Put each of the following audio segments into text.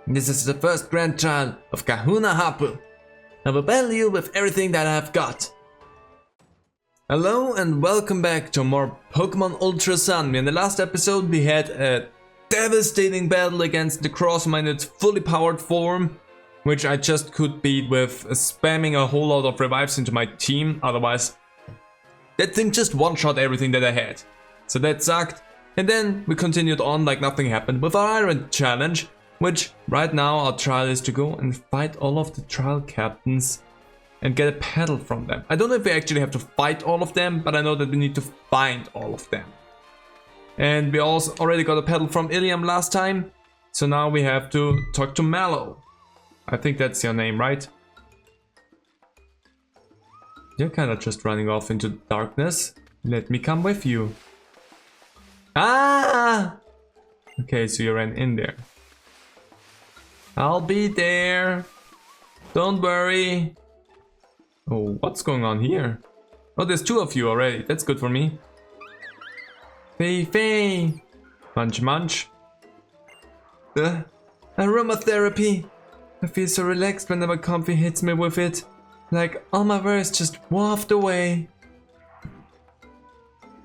This is the first grand trial of Kahuna Hapu. I will battle you with everything that I have got. Hello and welcome back to more Pokemon Ultra Sun. In the last episode we had a devastating battle against the Crossman in its fully powered form, which I just could beat with spamming a whole lot of revives into my team. Otherwise that thing just one-shot everything that I had. So that sucked. And then we continued on like nothing happened with our Iron Challenge, which right now our trial is to go and fight all of the trial captains and get a pedal from them. I don't know if we actually have to fight all of them, but I know that we need to find all of them. And we also already got a pedal from Ilium last time, so now we have to talk to Mallow. I think that's your name, right? You're kind of just running off into the darkness. Let me come with you. Ah! Okay, so you ran in there. I'll be there. Don't worry. Oh, what's going on here? Oh, there's two of you already. That's good for me. Fei. Munch munch. Aromatherapy. I feel so relaxed whenever Comfy hits me with it. Like all my worries just waft away.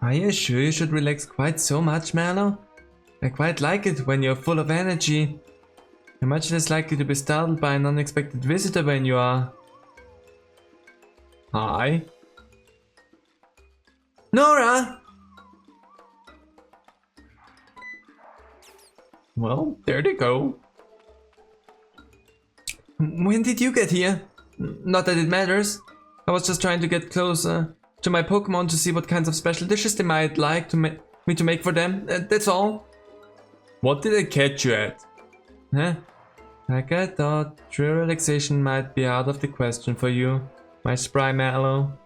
Are you sure you should relax quite so much, Mallow? I quite like it when you're full of energy. You're much less likely to be startled by an unexpected visitor when you are. Hi. Nora! Well, there they go. When did you get here? Not that it matters. I was just trying to get closer to my Pokemon to see what kinds of special dishes they might like to me to make for them. That's all. What did I catch you at? Huh? Like I thought, true relaxation might be out of the question for you, my spry Mallow.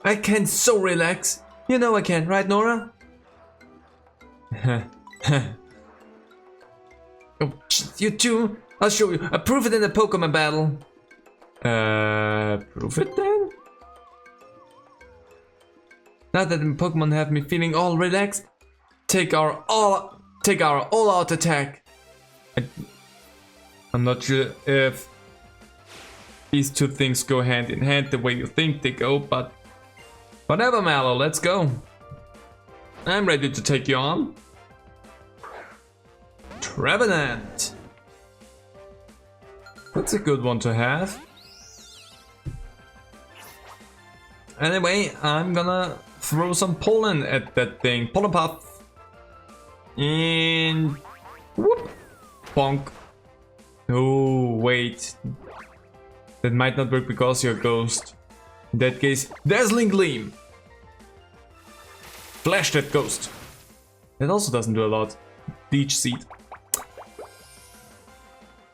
I can so relax. You know I can, right, Nora? Oh, you too. I'll show you. I'll prove it in a Pokemon battle. Prove it then? Now that the Pokemon have me feeling all relaxed, take our all-out attack. I'm not sure if these two things go hand in hand the way you think they go, but whatever, Mallow, let's go. I'm ready to take you on. Trevenant. That's a good one to have. Anyway, I'm gonna throw some pollen at that thing. Pollen puff. And whoop. Bonk. Oh, wait. That might not work because you're a ghost. In that case, Dazzling Gleam. Flash that ghost. That also doesn't do a lot. Leech Seed.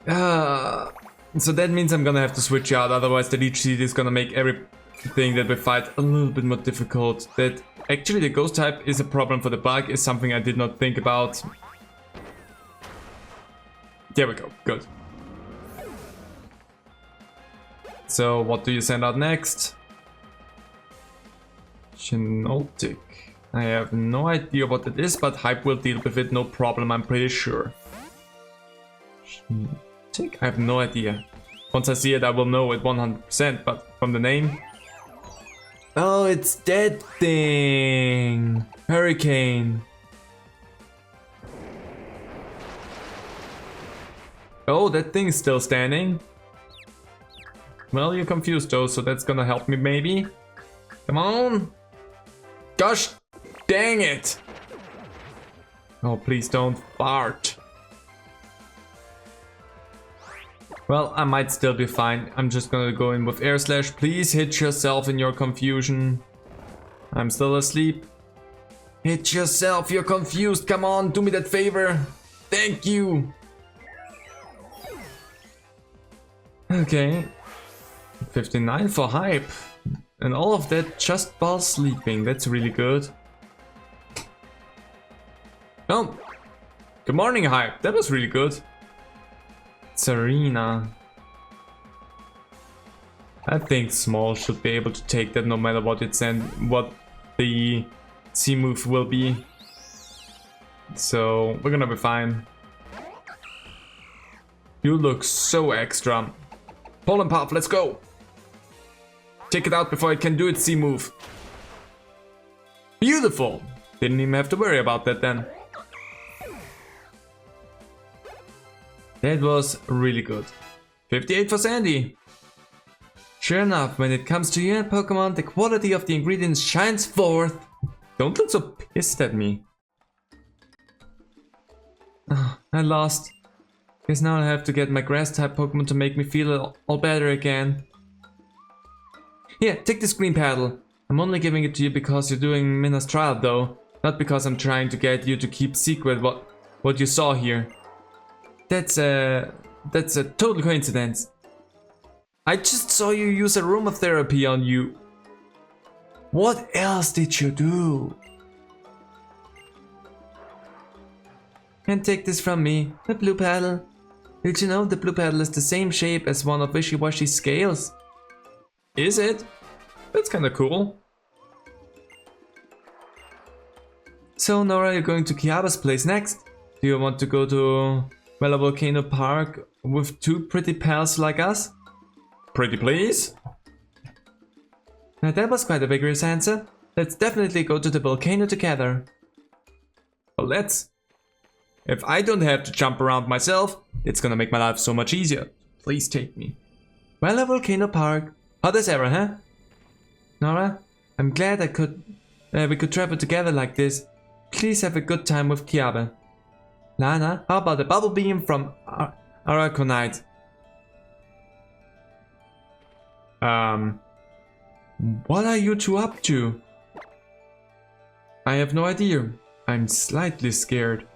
So that means I'm gonna have to switch out, otherwise the Leech Seed is gonna make everything that we fight a little bit more difficult. That actually the ghost type is a problem for the bug is something I did not think about. There we go, good. So what do you send out next? Genotic. I have no idea what it is, but Hype will deal with it, no problem, I'm pretty sure. Genotic? I have no idea. Once I see it I will know it 100%, but from the name... Oh, it's that thing! Hurricane. Oh, that thing is still standing. Well, you're confused though, so that's gonna help me maybe. Come on! Gosh dang it! Oh, please don't fart. Well, I might still be fine. I'm just gonna go in with Air Slash. Please hit yourself in your confusion. I'm still asleep. Hit yourself, you're confused. Come on, do me that favor. Thank you. Okay. 59 for Hype. And all of that just while sleeping. That's really good. Oh. Good morning, Hype. That was really good. Serena. I think Small should be able to take that no matter what it's and what the C move will be. So we're gonna be fine. You look so extra. Pollen Puff, let's go. Take it out before it can do its C move. Beautiful. Didn't even have to worry about that then. That was really good. 58 for Sandy. Sure enough, when it comes to your Pokemon, the quality of the ingredients shines forth. Don't look so pissed at me. Oh, I lost. Guess now I have to get my grass type Pokemon to make me feel all better again. Here, take this green paddle. I'm only giving it to you because you're doing Mina's trial though. Not because I'm trying to get you to keep secret what you saw here. That's a total coincidence. I just saw you use aromatherapy on you. What else did you do? And take this from me, the blue paddle. Did you know the blue paddle is the same shape as one of Wishy-Washy's scales? Is it? That's kinda cool. So Nora, you're going to Kiaba's place next. Do you want to go to Volcano Park with two pretty pals like us? Pretty please? Now that was quite a vigorous answer. Let's definitely go to the volcano together. Well, let's. If I don't have to jump around myself, it's gonna make my life so much easier. Please take me. Well, a Volcano Park. Hot as ever, huh? Nora, I'm glad we could travel together like this. Please have a good time with Kiaba. Lana, how about a bubble beam from Araconite? What are you two up to? I have no idea. I'm slightly scared.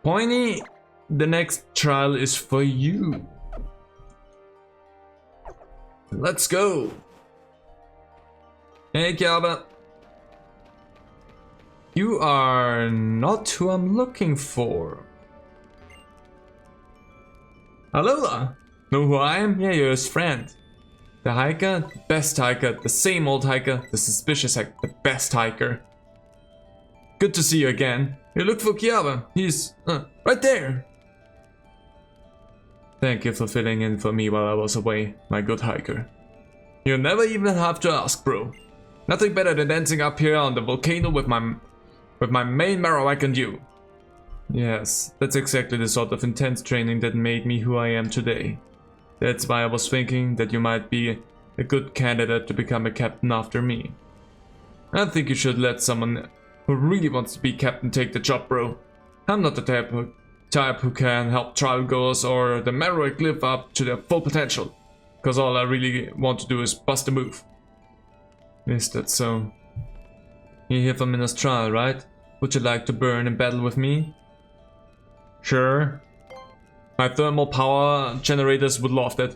Pointy, the next trial is for you. Let's go. Hey, Kiaba. You are not who I'm looking for. Alola! Know who I am? Yeah, you're his friend. The hiker, the best hiker, the same old hiker, the suspicious hiker, the best hiker. Good to see you again. You look for Kiaba. He's right there. Thank you for filling in for me while I was away, my good hiker. You never even have to ask, bro. Nothing better than dancing up here on the volcano with my main Marowak and you. Yes, that's exactly the sort of intense training that made me who I am today. That's why I was thinking that you might be a good candidate to become a captain after me. I think you should let someone who really wants to be captain take the job, bro. I'm not the type who can help trial goers or the Marowak live up to their full potential. Cause all I really want to do is bust a move. Is that so? You're here for Mina's trial, right? Would you like to burn in battle with me? Sure. My thermal power generators would love that.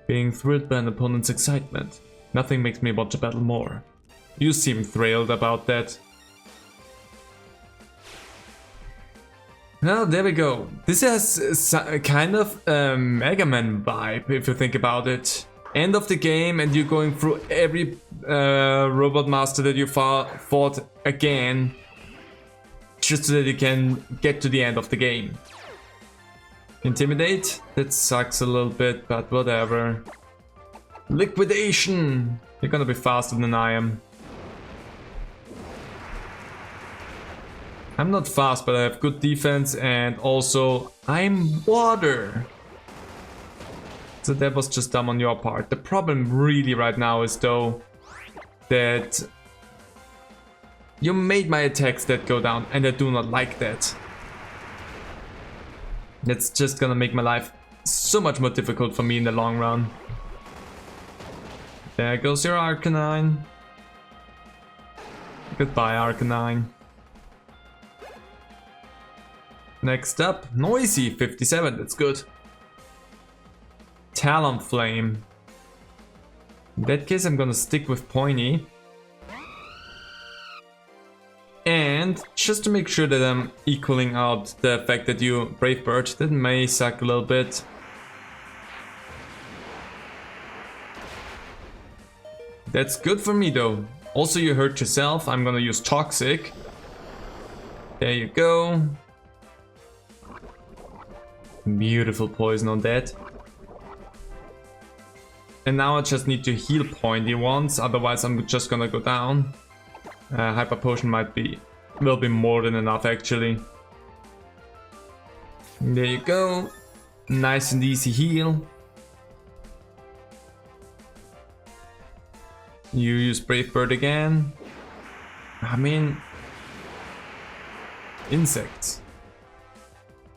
Being thrilled by an opponent's excitement. Nothing makes me want to battle more. You seem thrilled about that. Well, there we go. This has a kind of Mega Man vibe, if you think about it. End of the game and you're going through every robot master that you fought again. Just so that you can get to the end of the game. Intimidate? That sucks a little bit, but whatever. Liquidation! You're gonna be faster than I am. I'm not fast, but I have good defense and also I'm water. So that was just dumb on your part. The problem really right now is though that you made my attacks that go down and I do not like that. That's just gonna make my life so much more difficult for me in the long run. There goes your Arcanine. Goodbye, Arcanine. Next up, Noisy, 57, that's good. Talonflame. In that case, I'm gonna stick with Pointy. And just to make sure that I'm equaling out the fact that you Brave Bird, that may suck a little bit. That's good for me though. Also, you hurt yourself. I'm gonna use Toxic. There you go. Beautiful poison on that. And now I just need to heal Pointy once, otherwise I'm just gonna go down. Hyper Potion will be more than enough actually. There you go. Nice and easy heal. You use Brave Bird again. I mean... insects.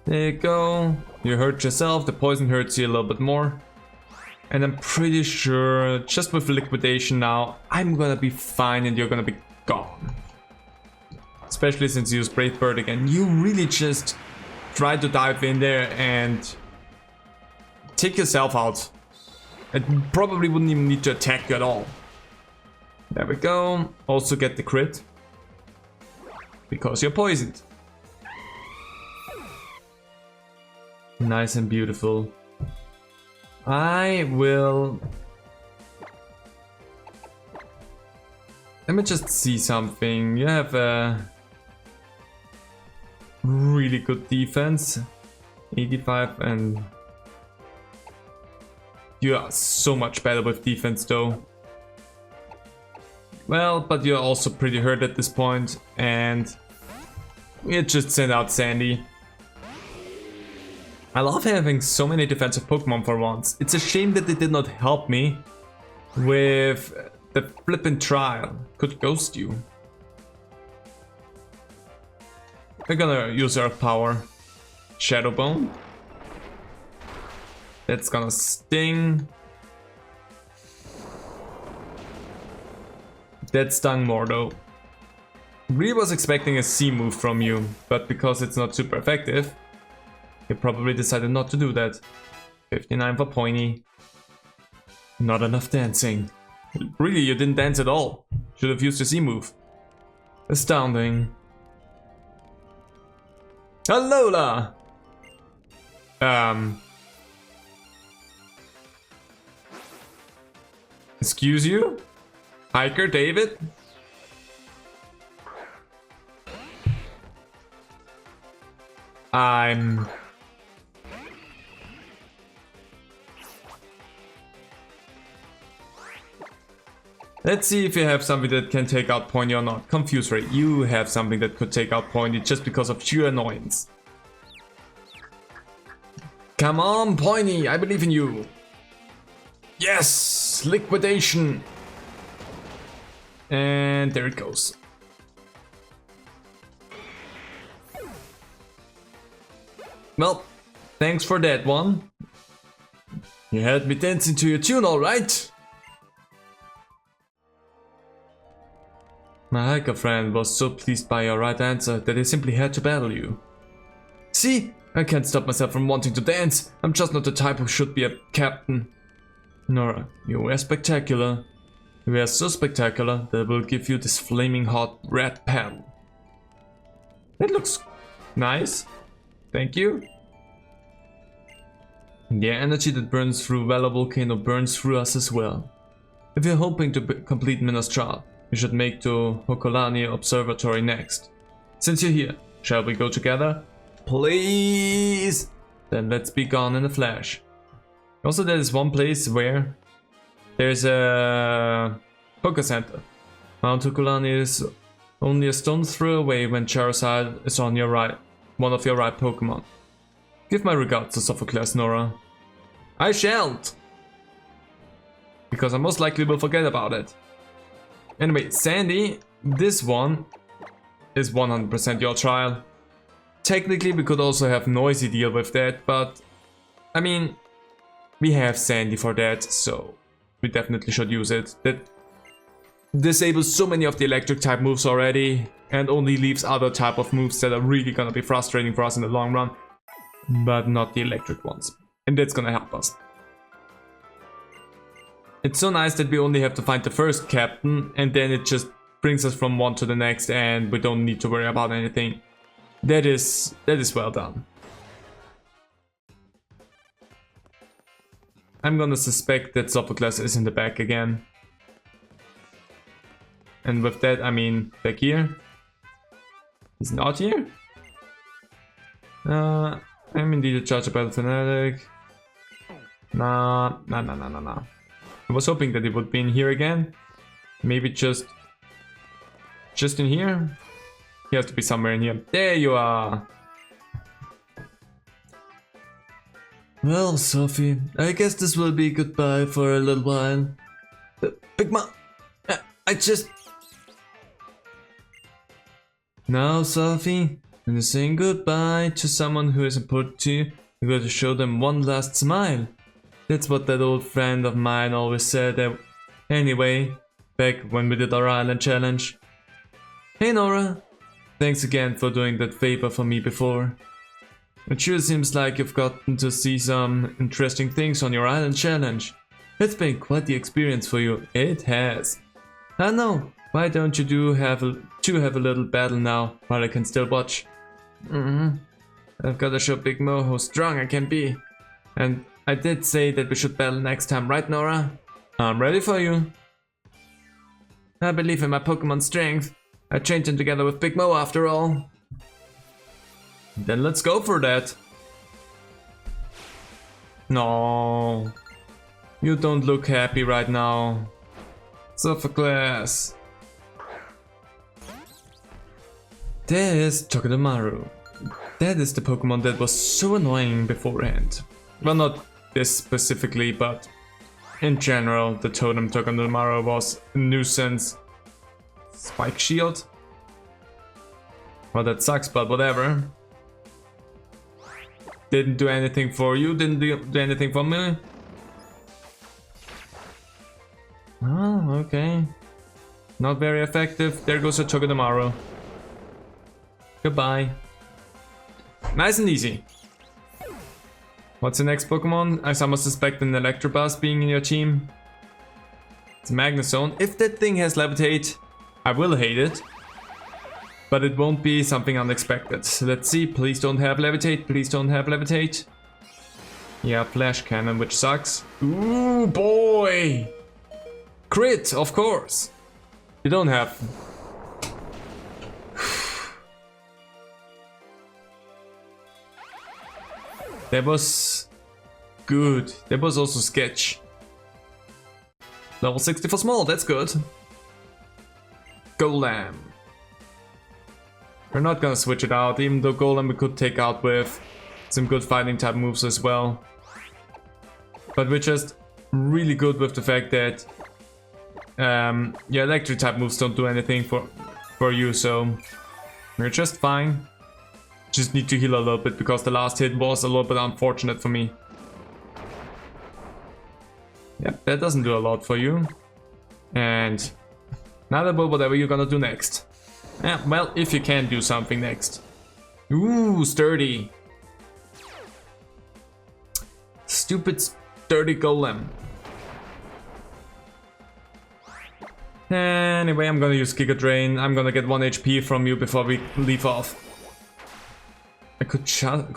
There you go. You hurt yourself, the poison hurts you a little bit more. And I'm pretty sure, just with liquidation now, I'm gonna be fine and you're gonna be gone. Especially since you use Brave Bird again. You really just try to dive in there and take yourself out. It probably wouldn't even need to attack you at all. There we go. Also get the crit. Because you're poisoned. Nice and beautiful. I will... let me just see something. You have a really good defense. 85 and... you are so much better with defense though. Well, but you're also pretty hurt at this point, and we just sent out Sandy. I love having so many defensive Pokemon for once. It's a shame that they did not help me with the flippin' trial. Could ghost you. We're gonna use our power. Shadow Bone. That's gonna sting. That stung more though. Really was expecting a C move from you, but because it's not super effective, you probably decided not to do that. 59 for Pointy. Not enough dancing. Really, you didn't dance at all. Should have used the C move. Astounding. Alola! Excuse you? Hiker David? Let's see if you have something that can take out Pointy or not. Confuse Ray, you have something that could take out Pointy just because of sheer annoyance. Come on, Pointy, I believe in you. Yes! Liquidation! And there it goes. Well, thanks for that one. You had me dancing to your tune, alright? My hiker friend was so pleased by your right answer that he simply had to battle you. See? I can't stop myself from wanting to dance. I'm just not the type who should be a captain. Nora, you were spectacular. You were so spectacular that I will give you this flaming hot red pen. It looks nice. Thank you. The energy that burns through Valor Volcano burns through us as well. If you're hoping to complete Minastral, you should make to Hokolani Observatory next. Since you're here, shall we go together? Please! Then let's be gone in a flash. Also, there is one place where there's a Poké Center. Mount Hokolani is only a stone's throw away when Charizard is on your right, one of your right Pokemon. Give my regards to Sophocles, Nora. I shan't! Because I most likely will forget about it. Anyway, Sandy, this one is 100% your trial. Technically, we could also have Noisy deal with that, but I mean, we have Sandy for that, so we definitely should use it. That disables so many of the electric type moves already, and only leaves other type of moves that are really gonna be frustrating for us in the long run, but not the electric ones. And that's gonna help us. It's so nice that we only have to find the first captain, and then it just brings us from one to the next, and we don't need to worry about anything. That is well done. I'm gonna suspect that Sophocles is in the back again. And with that, I mean back here. He's not here? I indeed a judge about fanatic. Nah. I was hoping that it would be in here again. Maybe just in here? He has to be somewhere in here. There you are! Well, Sophie, I guess this will be goodbye for a little while. Big Mom, I just... Now, Sophie, when you're saying goodbye to someone who is important to you, you gotta show them one last smile. That's what that old friend of mine always said. Anyway, back when we did our island challenge. Hey Nora, thanks again for doing that favor for me before. It sure seems like you've gotten to see some interesting things on your island challenge. It's been quite the experience for you. It has. I know. Why don't you have a little battle now while I can still watch? I've got to show Big Mo how strong I can be. And I did say that we should battle next time, right Nora? I'm ready for you. I believe in my Pokemon strength. I trained them together with Big Mo after all. Then let's go for that. No. You don't look happy right now. Sophocles. There is Togedemaru. That is the Pokemon that was so annoying beforehand. Well, not this specifically, but in general, the totem Togedemaru was a nuisance. Spike Shield? Well, that sucks, but whatever. Didn't do anything for you, didn't do anything for me. Oh, okay. Not very effective. There goes a Togedemaru. Goodbye. Nice and easy. What's the next Pokemon? I somehow suspect an Electabuzz being in your team. It's Magnezone. If that thing has Levitate, I will hate it. But it won't be something unexpected. So let's see. Please don't have Levitate. Please don't have Levitate. Yeah, Flash Cannon, which sucks. Ooh, boy! Crit, of course. You don't have... That was good. That was also sketch. Level 60 for small, that's good. Golem. We're not gonna switch it out, even though Golem we could take out with some good fighting type moves as well. But we're just really good with the fact that yeah, electric type moves don't do anything for you, so we're just fine. Just need to heal a little bit because the last hit was a little bit unfortunate for me. Yep, that doesn't do a lot for you. And now about whatever you're gonna do next. Yeah, well, if you can do something next. Ooh, sturdy. Stupid sturdy Golem. Anyway, I'm gonna use Giga Drain. I'm gonna get 1 HP from you before we leave off. I could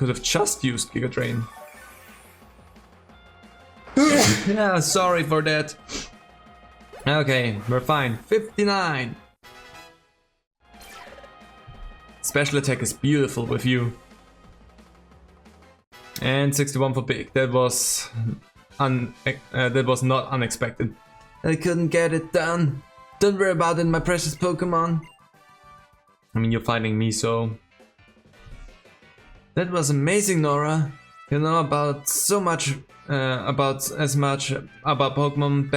have just used Giga Drain. Yeah, sorry for that. Okay, we're fine. 59. Special attack is beautiful with you. And 61 for Big. That was not unexpected. I couldn't get it done. Don't worry about it, my precious Pokemon. I mean, you're fighting me, so... That was amazing, Nora. You know about so much, about Pokemon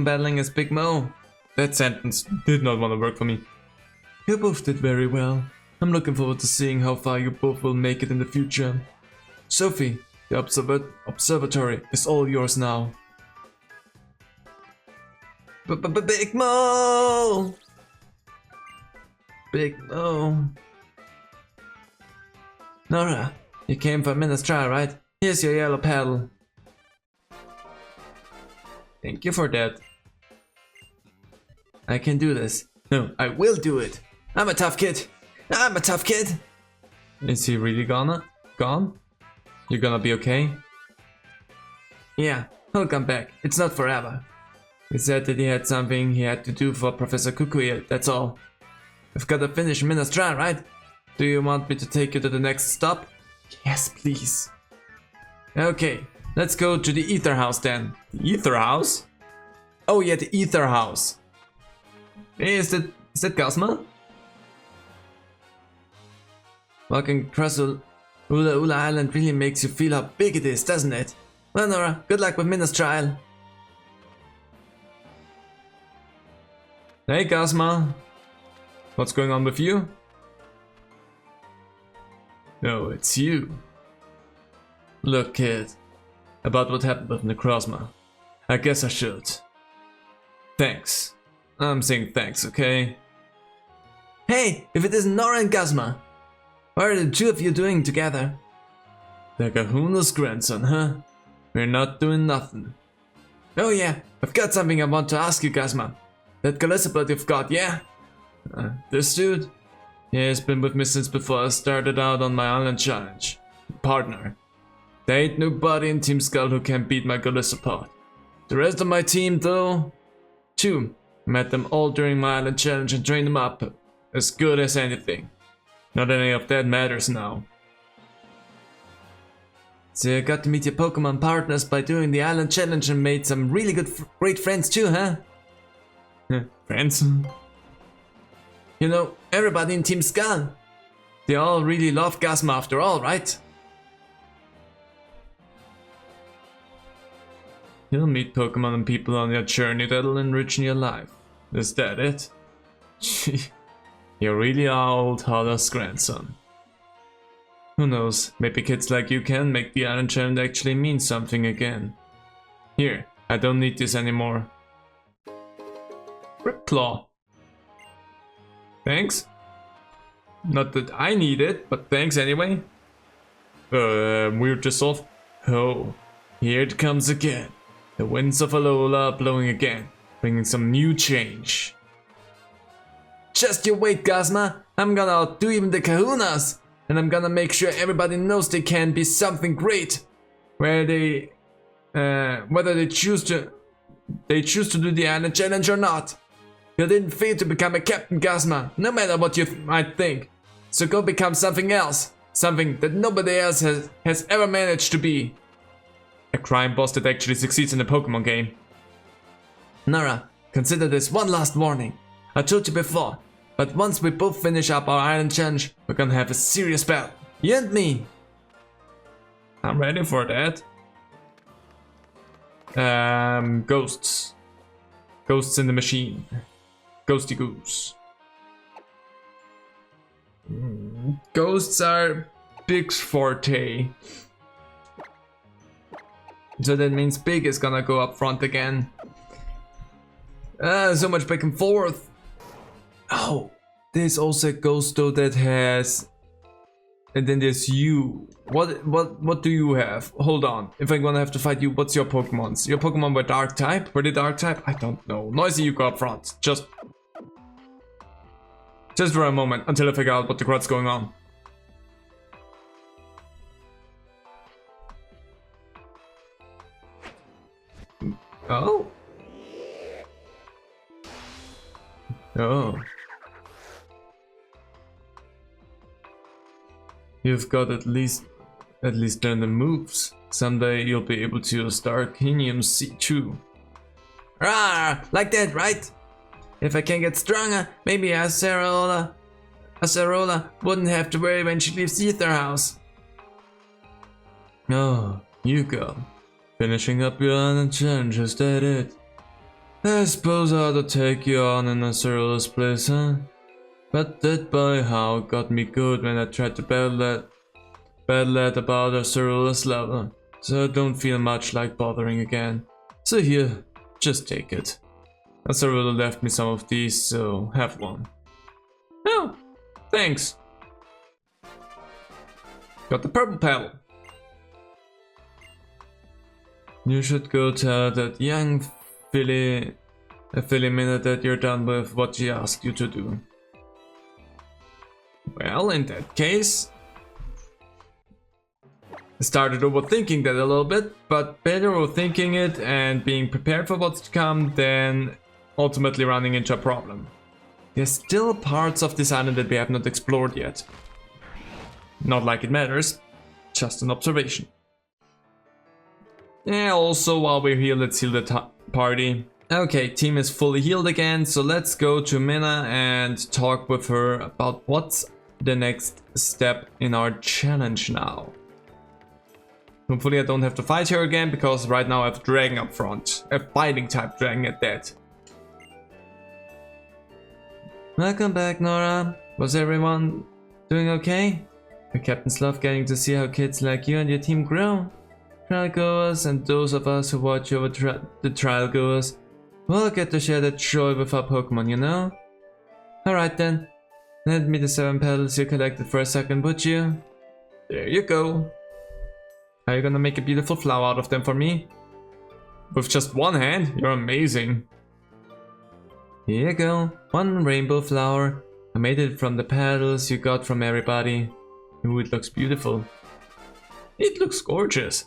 battling as Big Mo. That sentence did not want to work for me. You both did very well. I'm looking forward to seeing how far you both will make it in the future. Sophie, the observatory is all yours now. Big Mo! Big Mo. Nora, you came for a minute's trial, right? Here's your yellow paddle. Thank you for that. I can do this. No, I will do it. I'm a tough kid. I'm a tough kid. Is he really gone? You're gonna be okay? Yeah, he'll come back. It's not forever. He said that he had something he had to do for Professor Kukuya, that's all. We've got to finish Mina's trial, right? Do you want me to take you to the next stop? Yes, please. Okay, let's go to the Ether House then. The Ether House? Oh yeah, the Ether House. Hey, is that Cosmo? Walking across Ula Ula Island really makes you feel how big it is, doesn't it? Well, Nora, good luck with Minna's trial. Hey, Cosmo. What's going on with you? No, it's you. Look, kid. About what happened with Necrozma. I guess I should. Thanks. I'm saying thanks, okay? Hey, if it isn't Nora and Cosmo. What are the two of you doing together? The Kahuna's grandson, huh? We're not doing nothing. Oh yeah, I've got something I want to ask you, Cosmo. That Gallipoli you've got, yeah? This dude? Yeah, he's been with me since before I started out on my island challenge. Partner. There ain't nobody in Team Skull who can beat my Gallipoli. The rest of my team, though? Two. Met them all during my island challenge and trained them up as good as anything. Not any of that matters now. So you got to meet your Pokemon partners by doing the island challenge and made some really great friends too, huh? Friends? You know, everybody in Team Skull. They all really love Gasma after all, right? You'll meet Pokemon and people on your journey that'll enrich your life. Is that it? You really are old Holla's grandson. Who knows, maybe kids like you can make the island challenge actually mean something again. Here, I don't need this anymore. Ripclaw. Thanks. Not that I need it, but thanks anyway. Weird dissolve. Oh, here it comes again. The winds of Alola are blowing again, bringing some new change. Just you wait, Gasma. I'm gonna outdo even the Kahunas. And I'm gonna make sure everybody knows they can be something great. Whether they choose to do the island challenge or not. You didn't fail to become a captain, Gasma, no matter what you might think. So go become something else. Something that nobody else has ever managed to be. A crime boss that actually succeeds in a Pokemon game. Nora, consider this one last warning. I told you before, but once we both finish up our island challenge, we're gonna have a serious battle. You and me. I'm ready for that. Ghosts. Ghosts in the machine. Ghosty goose. Ghosts are Big's forte. So that means Big is gonna go up front again. So much back and forth. Oh, there's also a ghost though that has, and then there's you. What do you have? Hold on. If I'm gonna have to fight you, what's your Pokemons? Your Pokemon were Dark type? Were they Dark type? I don't know. Noisy, you go up front. Just for a moment until I figure out what the crud's going on. Oh. Oh. You've got at least learn the moves. Someday you'll be able to use Darkinium C2. Rawr, like that, right? If I can get stronger, maybe Acerola wouldn't have to worry when she leaves the Ether House. Oh, you go. Finishing up your island challenge, is that it? I suppose I ought to take you on in Acerola's place, huh? But that boy How got me good when I tried to battle at about Acerola's level, so I don't feel much like bothering again. So here, just take it. Acerola left me some of these, so have one. Oh, thanks. Got the purple petal. You should go tell that young Philomena that you're done with what she asked you to do. Well, in that case, I started overthinking that a little bit, but better overthinking it and being prepared for what's to come than ultimately running into a problem. There's still parts of this island that we have not explored yet. Not like it matters, Just an observation. Yeah, also while we're here, let's heal the party. Okay, team is fully healed again, so let's go to Minna and talk with her about what's the next step in our challenge now. Hopefully I don't have to fight her again, because right now I have Dragon up front. A fighting type Dragon at that. Welcome back, Nora. Was everyone doing okay? The captains love getting to see how kids like you and your team grow. Trial goers and those of us who watch over the trial goers will get to share that joy with our Pokemon, you know? Alright then, lend me the 7 petals you collected for a second, would you? There you go. Are you gonna make a beautiful flower out of them for me? With just one hand? You're amazing. Here you go, one rainbow flower. I made it from the petals you got from everybody. Ooh, it looks beautiful. It looks gorgeous.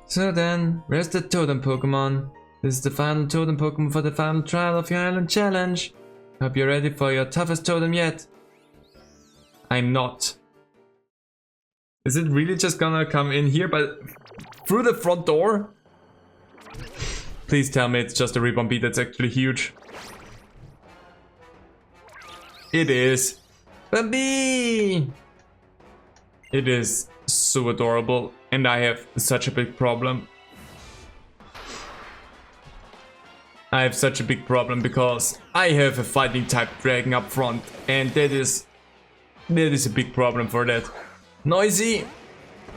So then, where's the totem Pokemon? This is the final totem Pokemon for the final trial of your island challenge. Hope you're ready for your toughest totem yet. I'm not. Is it really just gonna come in here, but through the front door? Please tell me it's just a Ribombee that's actually huge. It is. Bambi! It is so adorable, and I have such a big problem. I have such a big problem because I have a fighting type dragon up front, and that is a big problem for that. Noisy!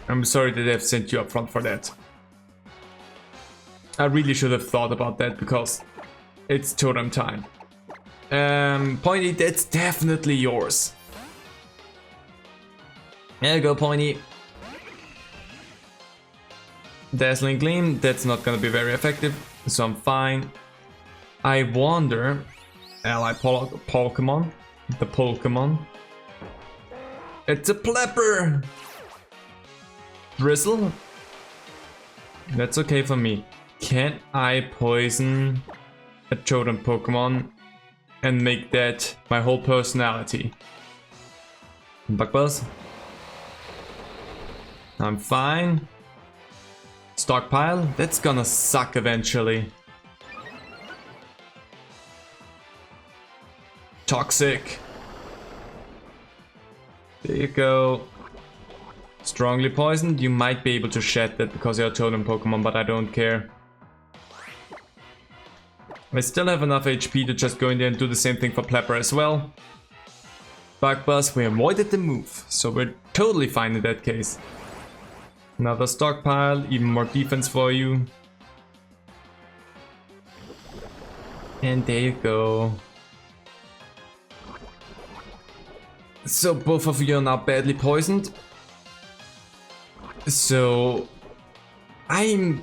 I'm sorry that I've sent you up front for that. I really should have thought about that because it's totem time. Pointy, that's definitely yours. There you go, Pointy. Dazzling Gleam, that's not gonna be very effective, so I'm fine. I wonder, ally Pokémon, the Pokémon. It's a Plepper! Drizzle? That's okay for me. Can I poison a totem Pokemon and make that my whole personality? Bug Buzz? I'm fine. Stockpile? That's gonna suck eventually. Toxic. There you go. Strongly poisoned. You might be able to shed that because you're a totem Pokemon, but I don't care. I still have enough HP to just go in there and do the same thing for Plepper as well. Bug Buzz, we avoided the move, so we're totally fine in that case. Another stockpile, even more defense for you. And there you go. So both of you are now badly poisoned. So I'm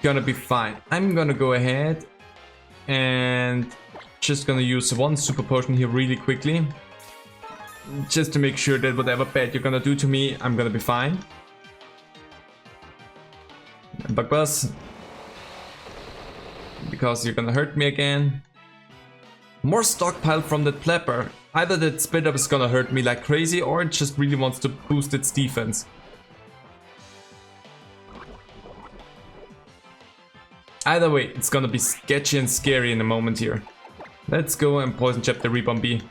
gonna be fine. I'm gonna go ahead and just gonna use one super potion here really quickly. Just to make sure that whatever bad you're gonna do to me, I'm gonna be fine. Bug Buzz. Because you're gonna hurt me again. More stockpile from that Plepper. Either that spit up is gonna hurt me like crazy, or it just really wants to boost its defense. Either way, it's gonna be sketchy and scary in a moment here. Let's go and poison jab the Ribombee.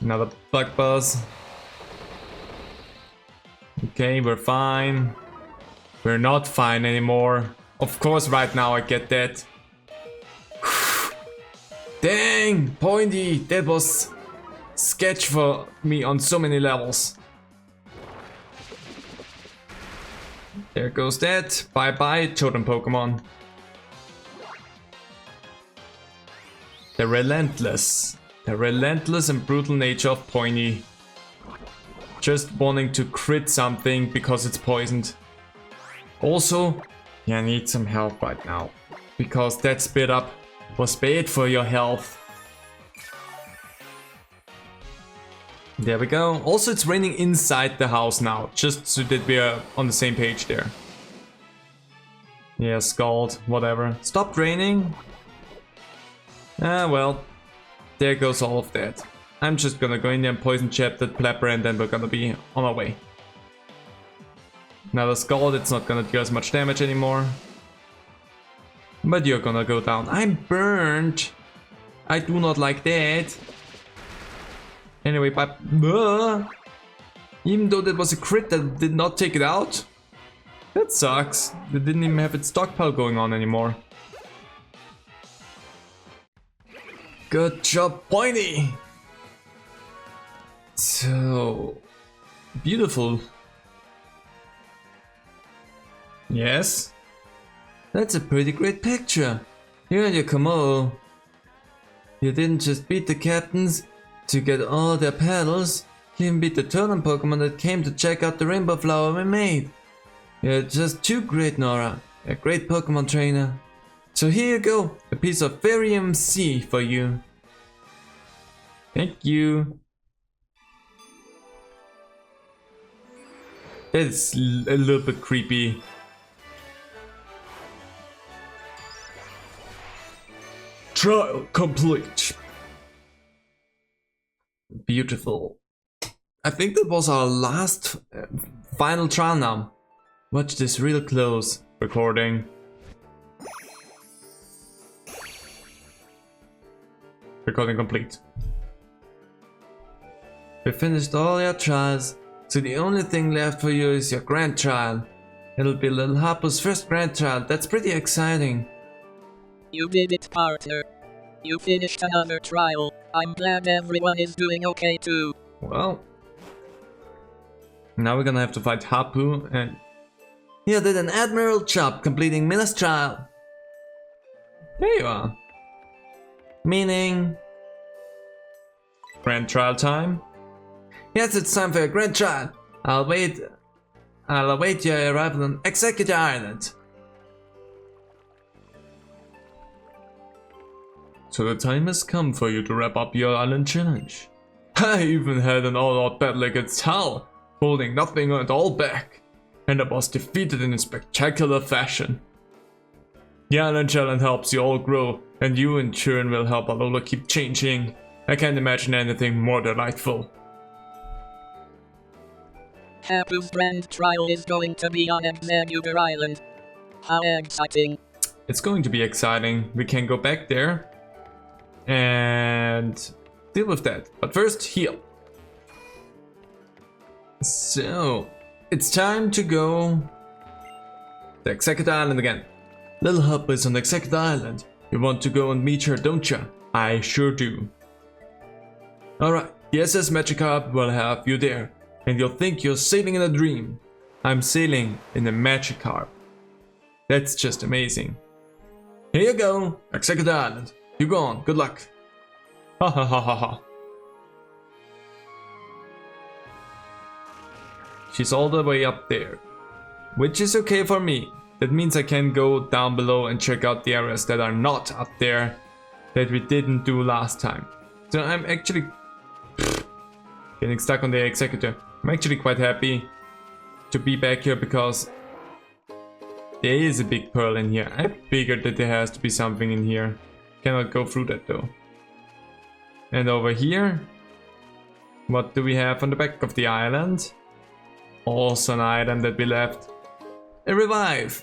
Another Bug Buzz. Okay, we're fine. We're not fine anymore. Of course, right now I get that. Dang, Pointy, that was sketch for me on so many levels. There goes that. Bye bye, totem Pokemon. The relentless and brutal nature of Pointy. Just wanting to crit something because it's poisoned. Also, yeah, I need some help right now. Because that spit up was bad for your health. There we go. Also, it's raining inside the house now, just so that we are on the same page there. Yeah, Scald, whatever. Stopped raining. Ah, well, there goes all of that. I'm just gonna go in there and poison chap that plapper, and then we're gonna be on our way. Now the Scald, it's not gonna do as much damage anymore. But you're gonna go down. I'm burned. I do not like that. Anyway, but even though that was a crit that did not take it out, that sucks. They didn't even have its stockpile going on anymore. Good job, Pointy! So beautiful. Yes? That's a pretty great picture. You and your Kamo. You didn't just beat the captains to get all their pedals. You even beat the totem Pokemon that came to check out the rainbow flower we made. You're just too great, Nora. A great Pokemon trainer. So here you go, a piece of Varium C for you. Thank you. It's a little bit creepy. Trial complete. Beautiful. I think that was our last final trial now. Watch this real close. Recording. Recording complete. We finished all your trials, so the only thing left for you is your grand trial. It'll be Little Hapu's first grand trial. That's pretty exciting. You did it, partner. You finished another trial. I'm glad everyone is doing okay too. Well, now we're gonna have to fight Hapu, and you did an admirable job completing Miller's trial. There you are. Meaning grand trial time? Yes, it's time for a grand trial. I'll await your arrival on Executor Island. So the time has come for you to wrap up your island challenge. I even had an all-out battle against Hal, holding nothing at all back, and I was defeated in a spectacular fashion. The island challenge helps you all grow, and you in turn will help Alola keep changing. I can't imagine anything more delightful. Hapu's grand trial is going to be on Executor Island. How exciting. It's going to be exciting. We can go back there and deal with that. But first, heal. So, it's time to go to Executor Island again. Little Hapu is on Executor Island. You want to go and meet her, don't you? I sure do. Alright, the SS Magikarp will have you there, and you'll think you're sailing in a dream. I'm sailing in a Magikarp. That's just amazing. Here you go, Executor Island. You go on, good luck. Ha ha ha ha ha. She's all the way up there, which is okay for me. That means I can go down below and check out the areas that are not up there that we didn't do last time. So I'm actually getting stuck on the Executor. I'm actually quite happy to be back here because there is a big pearl in here. I figured that there has to be something in here. Cannot go through that though. And over here, what do we have on the back of the island? Also an item that we left. A revive.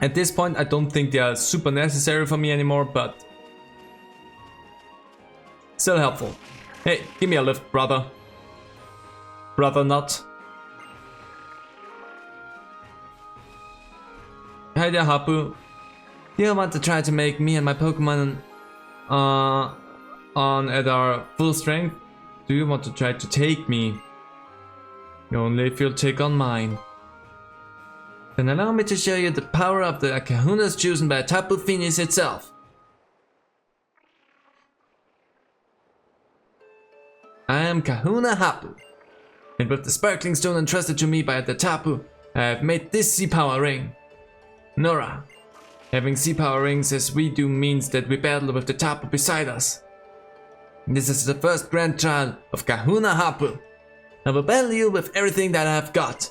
At this point I don't think they are super necessary for me anymore, but still helpful. Hey, give me a lift, brother. Brother nut. Hi there, Hapu. Do you want to try to make me and my Pokemon on at our full strength? Do you want to try to take me? Only if you'll take on mine. Then allow me to show you the power of the kahunas chosen by Tapu Finis itself. I am Kahuna Hapu, and with the sparkling stone entrusted to me by the Tapu, I have made this Sea Power Ring. Nora, having Sea Power Rings as we do means that we battle with the Tapu beside us. This is the first grand trial of Kahuna Hapu. I will battle you with everything that I have got.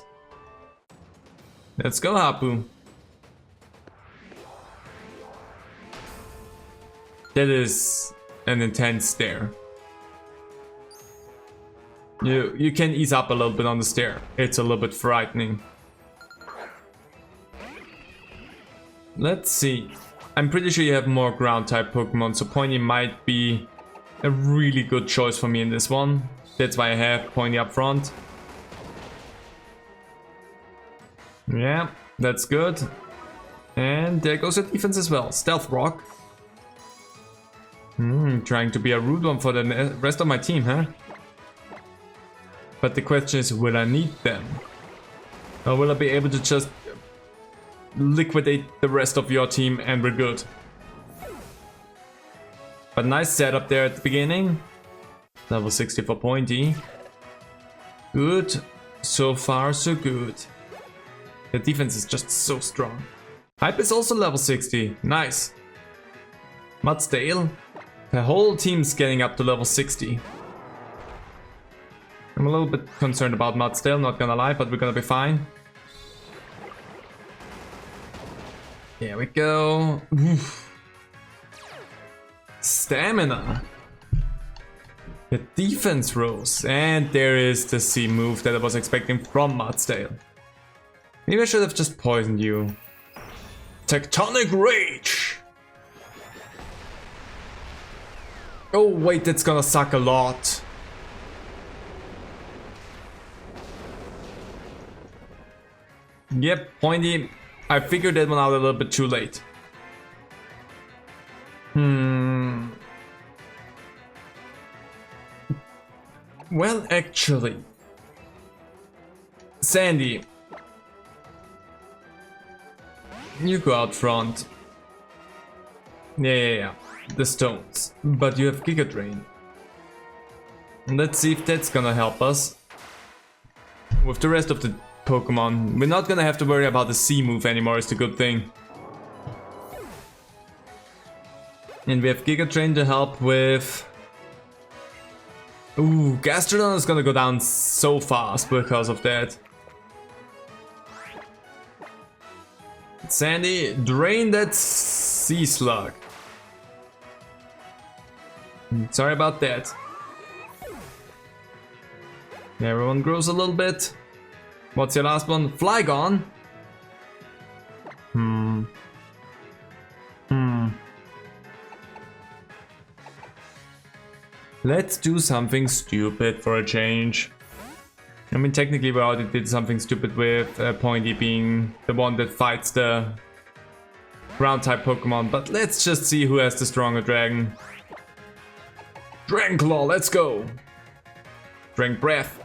Let's go, Hapu. That is an intense stare. You can ease up a little bit on the stair. It's a little bit frightening. Let's see. I'm pretty sure you have more ground type Pokemon, so Pointy might be a really good choice for me in this one. That's why I have Pointy up front. Yeah, that's good. And there goes the defense as well. Stealth Rock. Trying to be a rude one for the rest of my team, huh? But the question is, will I need them? Or will I be able to just liquidate the rest of your team and we're good? But nice setup there at the beginning. Level 60 for Pointy. Good. So far, so good. The defense is just so strong. Hype is also level 60. Nice. Mudsdale. The whole team's getting up to level 60. I'm a little bit concerned about Mudsdale, not gonna lie, but we're gonna be fine. There we go. Oof. Stamina. The defense rose. And there is the C move that I was expecting from Mudsdale. Maybe I should have just poisoned you. Tectonic Rage! Oh wait, that's gonna suck a lot. Yep, Pointy. I figured that one out a little bit too late. Well, actually, Sandy, you go out front. Yeah. The stones. But you have Giga Drain. Let's see if that's gonna help us. With the rest of the Pokemon, we're not gonna have to worry about the C move anymore, it's a good thing. And we have Giga Drain to help with... Ooh, Gastrodon is gonna go down so fast because of that. Sandy, drain that Sea Slug. Sorry about that. Everyone grows a little bit. What's your last one? Flygon? Let's do something stupid for a change. I mean, technically we already did something stupid with Pointy being the one that fights the ground type Pokemon, but let's just see who has the stronger dragon. Dragon Claw, let's go! Dragon Breath.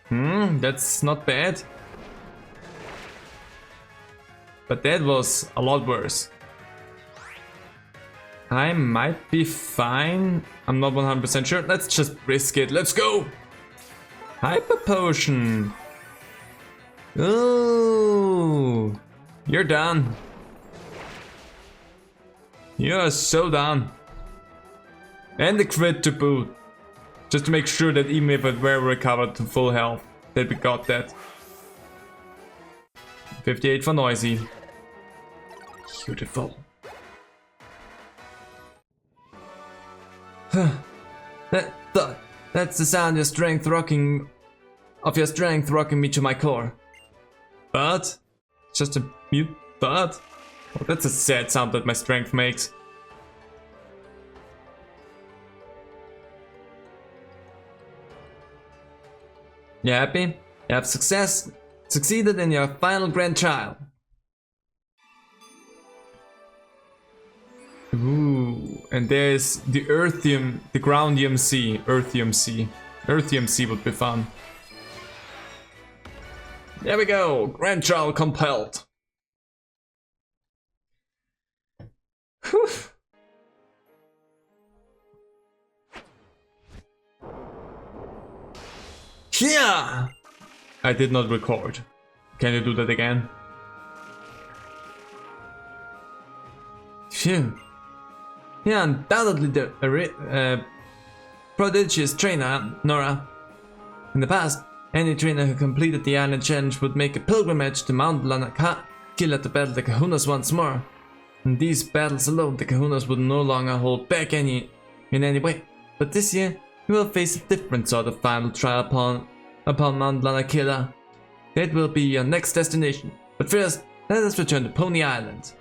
That's not bad. But that was a lot worse. I might be fine. I'm not 100% sure. Let's just risk it. Let's go! Hyper Potion. Ooh, you're done. You're so done. And the crit to boot. Just to make sure that even if it were recovered to full health, that we got that. 58 for Noisy. Beautiful. That's the sound of your strength rocking me to my core. But just a mute but. Oh, that's a sad sound that my strength makes. You happy? You have succeeded in your final grand trial. Ooh, and there's the Earthium, the Groundium Sea, Earthium Sea. Earthium Sea would be fun. There we go, grand trial compelled. Whew. Yeah! I did not record. Can you do that again? Phew. Yeah, undoubtedly the prodigious trainer, Nora. In the past, any trainer who completed the island challenge would make a pilgrimage to Mount Lanakila to battle the Kahunas once more. In these battles alone, the Kahunas would no longer hold back in any way. But this year, you will face a different sort of final trial upon Mount Lanakila. That will be your next destination. But first, let us return to Pony Island.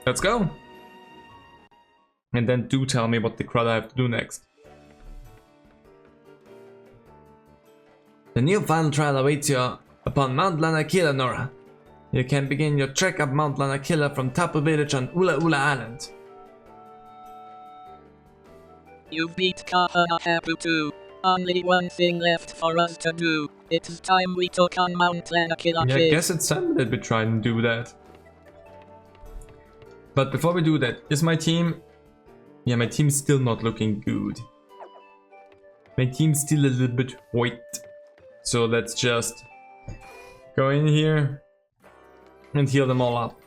Let's go! And then do tell me what the crud I have to do next. The new final trial awaits you upon Mount Lanakila, Nora. You can begin your trek up Mount Lanakila from Tapu Village on Ula Ula Island. You beat Kahuna Hapu too. Only one thing left for us to do. It's time we took on Mount Lanakila. Yeah, I guess it's time that we try and do that. But before we do that, is my team... Yeah, my team's still not looking good. My team's still a little bit white. So let's just go in here and heal them all up.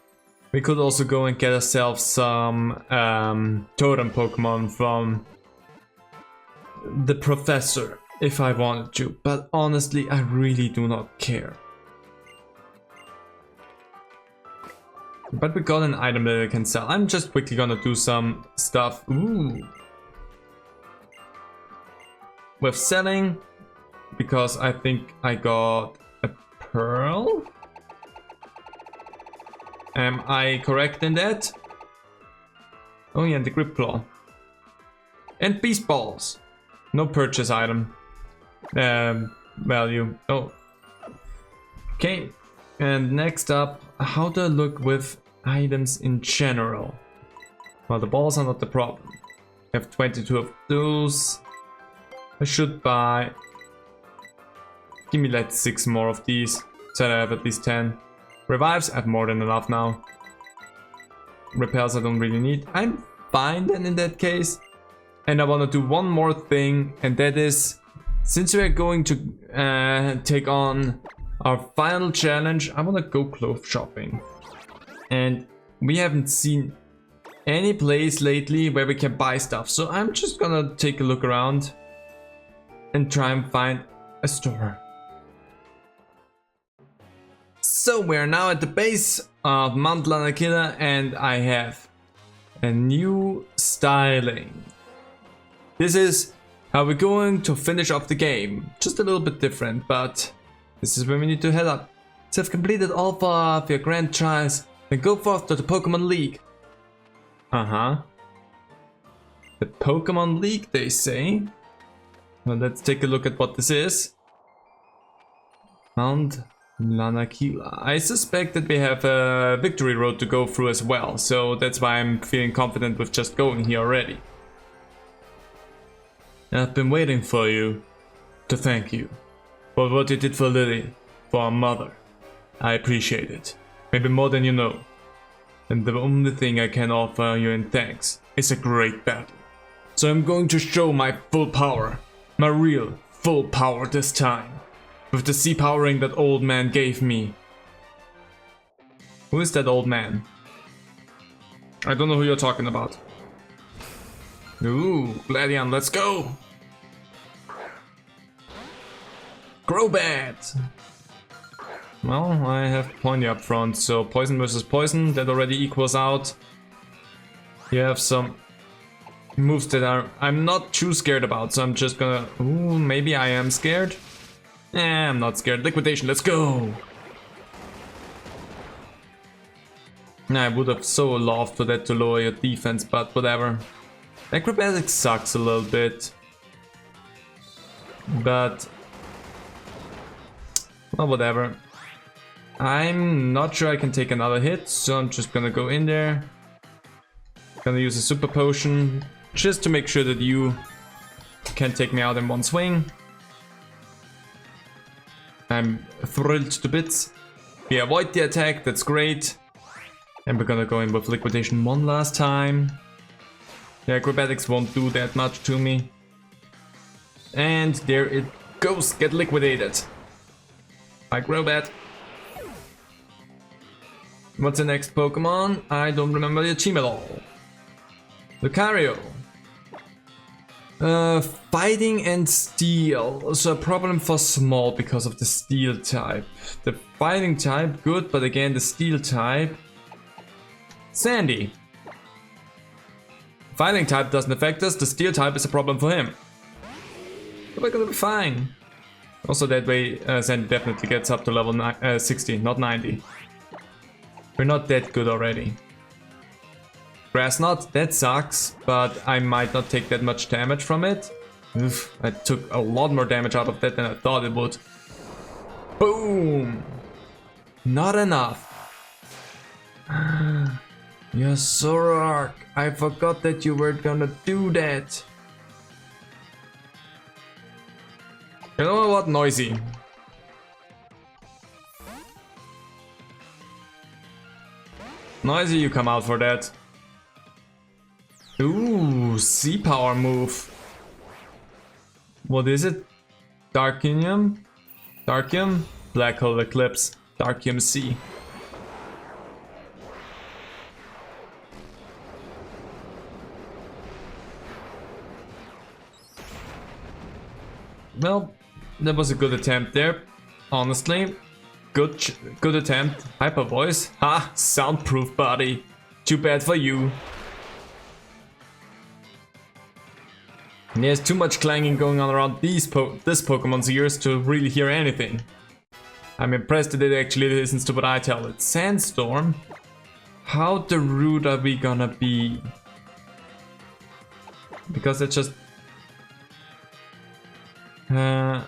We could also go and get ourselves some totem Pokemon from the professor if I wanted to, but honestly I really do not care. But we got an item that I can sell. I'm just quickly gonna do some stuff. Ooh. With selling, because I think I got a pearl. Am I correct in that? Oh yeah, and the grip claw. And beast balls. No purchase item. Value. Oh. Okay. And next up, how do I look with items in general? Well, the balls are not the problem. I have 22 of those. I should buy... Give me like 6 more of these, so I have at least 10. Revives, I have more than enough now. Repels I don't really need. I'm fine then in that case. And I want to do one more thing, and that is, since we are going to take on our final challenge, I want to go clothes shopping. And we haven't seen any place lately where we can buy stuff, so I'm just gonna take a look around and try and find a store. So we're now at the base of Mount Lanakila, and I have a new styling. This is how we're going to finish off the game. Just a little bit different, but this is where we need to head up. So I've completed all 4 of your grand trials, then go forth to the Pokémon League. The Pokémon League, they say. Well, let's take a look at what this is. Mount Lanakila. I suspect that we have a victory road to go through as well, so that's why I'm feeling confident with just going here already. I've been waiting for you to thank you for what you did for Lily, for our mother. I appreciate it, maybe more than you know. And the only thing I can offer you in thanks is a great battle. So I'm going to show my full power, my real full power this time, with the sea powering that old man gave me. Who is that old man? I don't know who you're talking about. Ooh, Gladion, let's go! Crobat! Well, I have Pointy up front, so poison versus poison, that already equals out. You have some moves that I'm not too scared about, so I'm just gonna... Ooh, maybe I am scared? I'm not scared. Liquidation, let's go! I would have so loved for that to lower your defense, but whatever. Acrobatics sucks a little bit. But... well, whatever. I'm not sure I can take another hit, so I'm just gonna go in there. Gonna use a super potion, just to make sure that you can take me out in one swing. I'm thrilled to bits. We avoid the attack, that's great. And we're gonna go in with Liquidation one last time. The acrobatics won't do that much to me. And there it goes, get liquidated. By Crobat. What's the next Pokemon? I don't remember the team at all. Lucario. Fighting and Steel. So a problem for Small because of the Steel type. The Fighting type, good, but again the Steel type. Sandy. Fighting type doesn't affect us, the steel type is a problem for him. But we're gonna be fine. Also that way, Sandy definitely gets up to level 60, not 90. We're not that good already. Grass Knot, that sucks, but I might not take that much damage from it. Oof, I took a lot more damage out of that than I thought it would. Boom! Not enough. Yes, Zoroark, I forgot that you were gonna do that. You know what? Noisy. Noisy, you come out for that. Ooh, sea power move. What is it? Darkinium? Darkium? Black Hole Eclipse. Darkium Sea. Well, that was a good attempt there. Honestly. Good attempt. Hyper voice. Ha! Soundproof, buddy. Too bad for you. There's too much clanging going on around this Pokemon's ears to really hear anything. I'm impressed that it actually listens to what I tell it. Sandstorm? How the rude are we gonna be? Because it's just... Nah,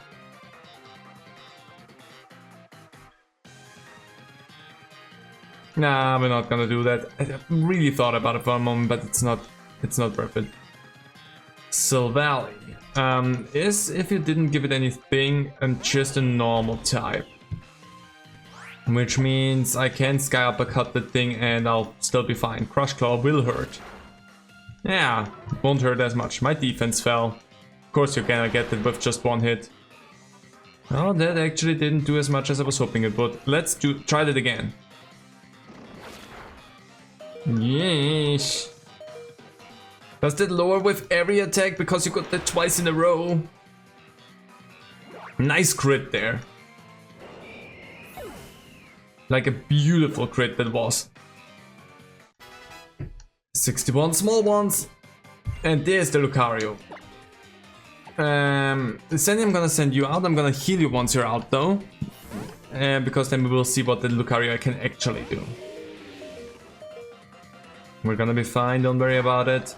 we're not gonna do that. I really thought about it for a moment, but it's not worth it. Silvally is, if you didn't give it anything, just a normal type. Which means I can Sky Uppercut the thing and I'll still be fine. Crush Claw will hurt. Yeah, won't hurt as much. My defense fell. Of course you're gonna get it with just one hit. Oh, that actually didn't do as much as I was hoping it would. Let's try that again. Yeesh. Does that lower with every attack because you got that twice in a row? Nice crit there. Like a beautiful crit that was. 61 small ones. And there's the Lucario. Sandy, I'm gonna send you out. I'm gonna heal you once you're out though. Because then we will see what the Lucario can actually do. We're gonna be fine, don't worry about it.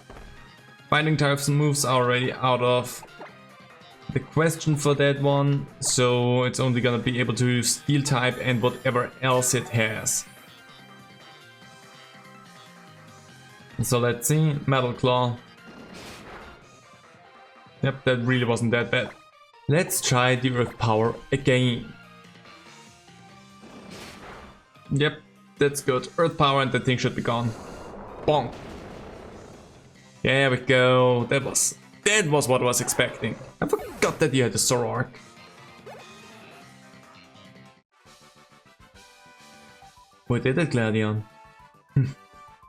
Fighting types and moves are already out of the question for that one. So it's only gonna be able to use Steel type and whatever else it has. So let's see, Metal Claw. Yep, that really wasn't that bad. Let's try the Earth Power again. Yep, that's good. Earth Power and that thing should be gone. Bonk. There we go. That was what I was expecting. I forgot that you had a Zoroark. We did it, Gladion.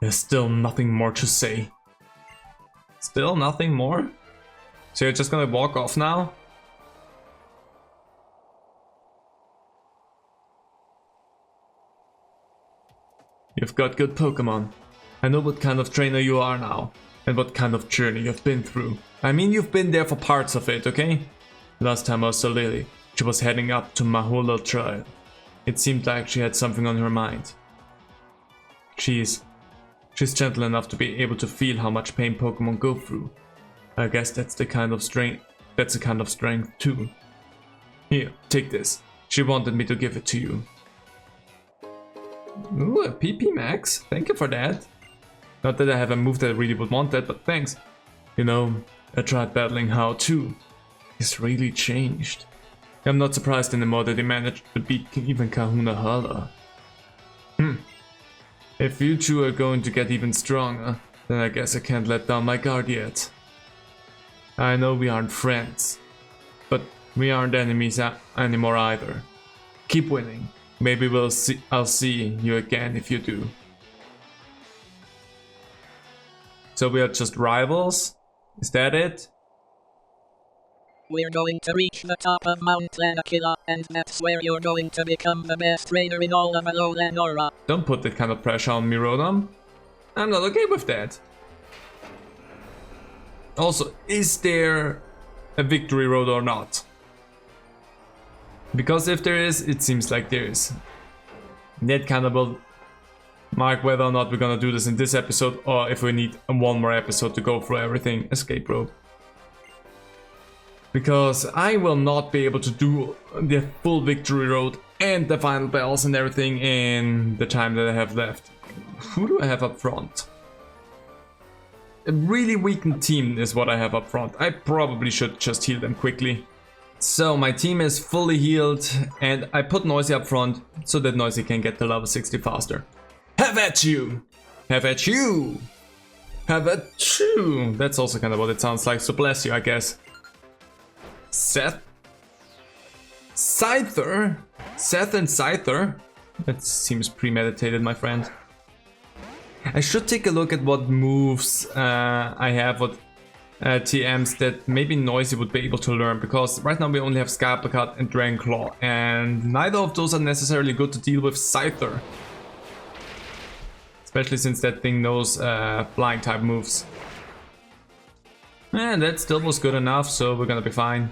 There's still nothing more to say. Still nothing more? So you're just gonna walk off now? You've got good Pokemon. I know what kind of trainer you are now, and what kind of journey you've been through. I mean, you've been there for parts of it, okay? Last time I saw Lily, she was heading up to Mahula Trail. It seemed like she had something on her mind. She's gentle enough to be able to feel how much pain Pokemon go through. I guess that's the kind of strength too. Here, take this. She wanted me to give it to you. Ooh, a PP Max. Thank you for that. Not that I have a move that I really would want that, but thanks. You know, I tried battling How too. He's really changed. I'm not surprised anymore that he managed to beat even Kahuna Hala. If you two are going to get even stronger, then I guess I can't let down my guard yet. I know we aren't friends, but we aren't enemies anymore either. Keep winning. Maybe I'll see you again if you do. So we are just rivals? Is that it? We're going to reach the top of Mount Lanakila, and that's where you're going to become the best trainer in all of Alolanora. Don't put that kind of pressure on me, Rotom. I'm not okay with that. Also, is there a victory road or not? Because if there is, it seems like there is. That kind of will mark whether or not we're gonna do this in this episode, or if we need one more episode to go through everything. Escape road. Because I will not be able to do the full victory road and the final bells and everything in the time that I have left. Who do I have up front? A really weakened team is what I have up front. I probably should just heal them quickly. So my team is fully healed, and I put Noisy up front so that Noisy can get to level 60 faster. Have at you! Have at you! Have at you! That's also kind of what it sounds like, so bless you, I guess. Seth? Scyther? Seth and Scyther? That seems premeditated, my friend. I should take a look at what moves I have, what TMs that maybe Noisy would be able to learn, because right now we only have Sky Uppercut and Dragon Claw, and neither of those are necessarily good to deal with Scyther. Especially since that thing knows flying type moves. And that still was good enough, so we're gonna be fine.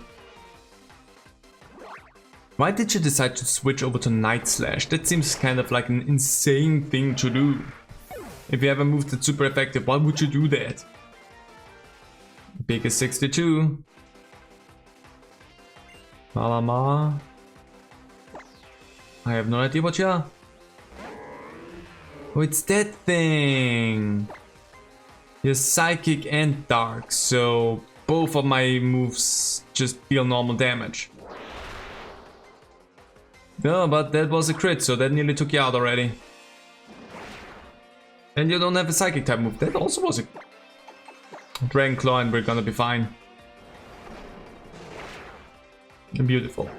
Why did you decide to switch over to Night Slash? That seems kind of like an insane thing to do. If you have a move that's super effective, why would you do that? Big is 62. Malama. I have no idea what you are. Oh, it's that thing. You're psychic and dark, so both of my moves just deal normal damage. No, but that was a crit, so that nearly took you out already. And you don't have a psychic type move. That also was a Dragon Claw, and we're gonna be fine. Beautiful.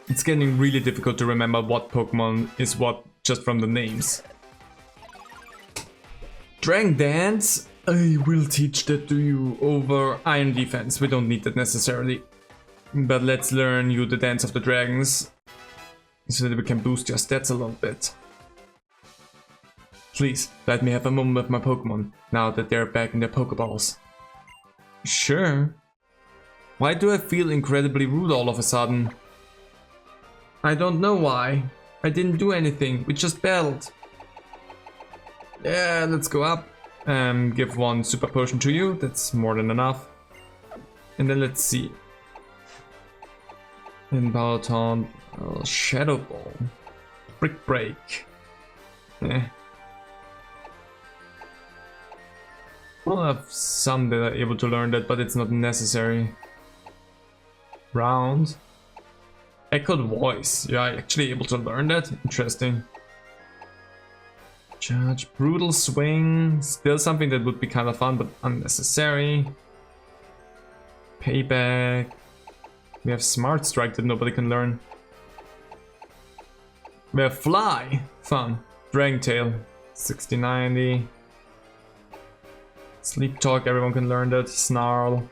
It's getting really difficult to remember what Pokemon is what just from the names. Dragon Dance? I will teach that to you over Iron Defense. We don't need that necessarily. But let's learn you the Dance of the Dragons, so that we can boost your stats a little bit. Please, let me have a moment with my Pokemon, now that they're back in their Pokeballs. Sure. Why do I feel incredibly rude all of a sudden? I don't know why. I didn't do anything, we just battled. Yeah, let's go up. Give one Super Potion to you, that's more than enough. And then let's see. In Power Taunt, Shadow Ball. Brick Break. Eh. I'll have some that are able to learn that, but it's not necessary. Round. Echoed Voice. You're actually able to learn that? Interesting. Judge. Brutal Swing. Still something that would be kind of fun, but unnecessary. Payback. We have Smart Strike that nobody can learn. We have Fly. Fun. Dragon Tail. 60-90. Sleep Talk, everyone can learn that. Snarl.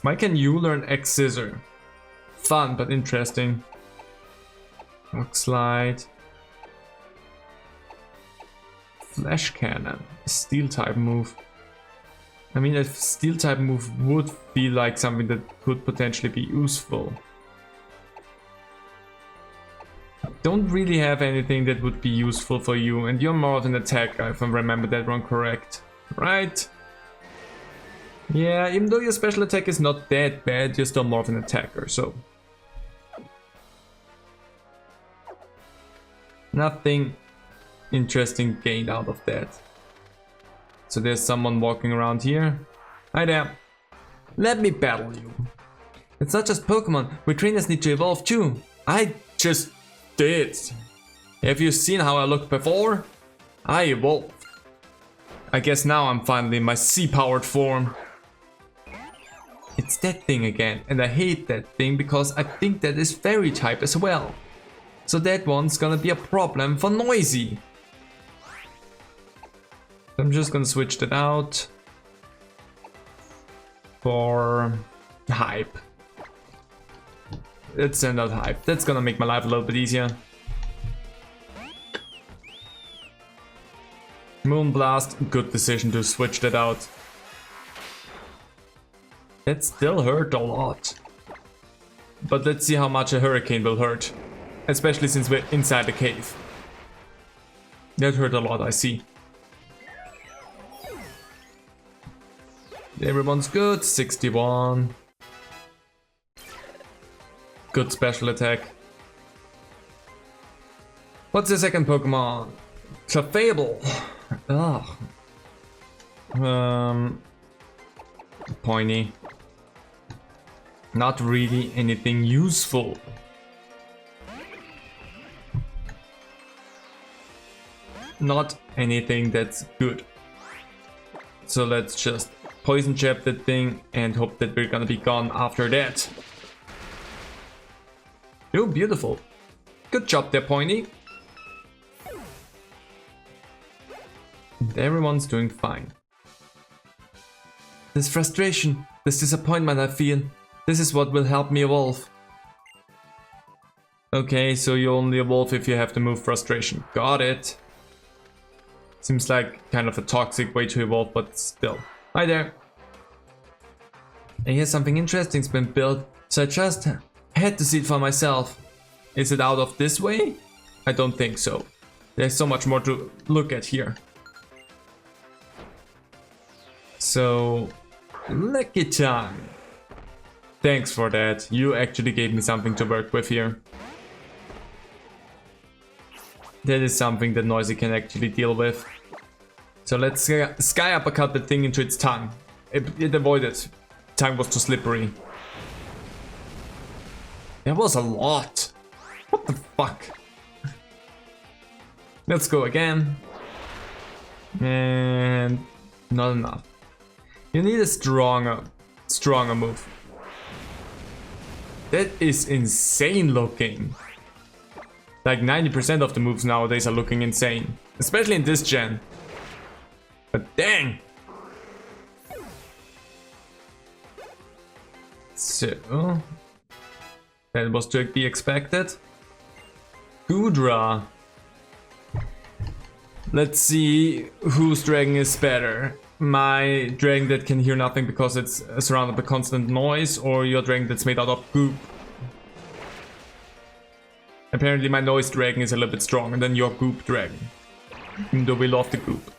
Why can you learn X Scissor? Fun, but interesting. Rock Slide. Flash Cannon. A Steel type move. I mean, a Steel type move would be like something that could potentially be useful. Don't really have anything that would be useful for you, and you're more of an attacker if I remember that one correct. Right? Yeah, even though your special attack is not that bad, you're still more of an attacker, so... Nothing interesting gained out of that. So there's someone walking around here. Hi there. Let me battle you. It's not just Pokemon, we trainers need to evolve too. I just did. Have you seen how I looked before? I evolved. I guess now I'm finally in my sea-powered form. It's that thing again, and I hate that thing because I think that is fairy type as well. So that one's gonna be a problem for Noisy. I'm just gonna switch that out for Hype. Let's send out Hype. That's gonna make my life a little bit easier. Moonblast, good decision to switch that out. That still hurt a lot. But let's see how much a hurricane will hurt. Especially since we're inside the cave. That hurt a lot, I see. Everyone's good, 61. Good special attack. What's the second Pokemon? Clefable. Ugh. Pointy. Not really anything useful. Not anything that's good. So let's just poison jab that thing and hope that we're gonna be gone after that. Oh, beautiful. Good job there, Pointy. And everyone's doing fine. This frustration, this disappointment I feel, this is what will help me evolve. Okay, so you only evolve if you have to move frustration. Got it. Seems like kind of a toxic way to evolve, but still. Hi there. I hear something interesting's been built, so I just had to see it for myself. Is it out of this way? I don't think so. There's so much more to look at here. So, lucky time. Thanks for that. You actually gave me something to work with here. That is something that Noisy can actually deal with. So let's sky uppercut the thing into its tongue. It avoided. Tongue was too slippery. That was a lot. What the fuck? Let's go again. And not enough. You need a stronger move. That is insane looking. Like 90% of the moves nowadays are looking insane. Especially in this gen. But dang! So... that was to be expected. Goodra. Let's see whose dragon is better. My dragon that can hear nothing because it's surrounded by constant noise, or your dragon that's made out of goop. Apparently my noise dragon is a little bit stronger than your goop dragon. Even though we love the goop.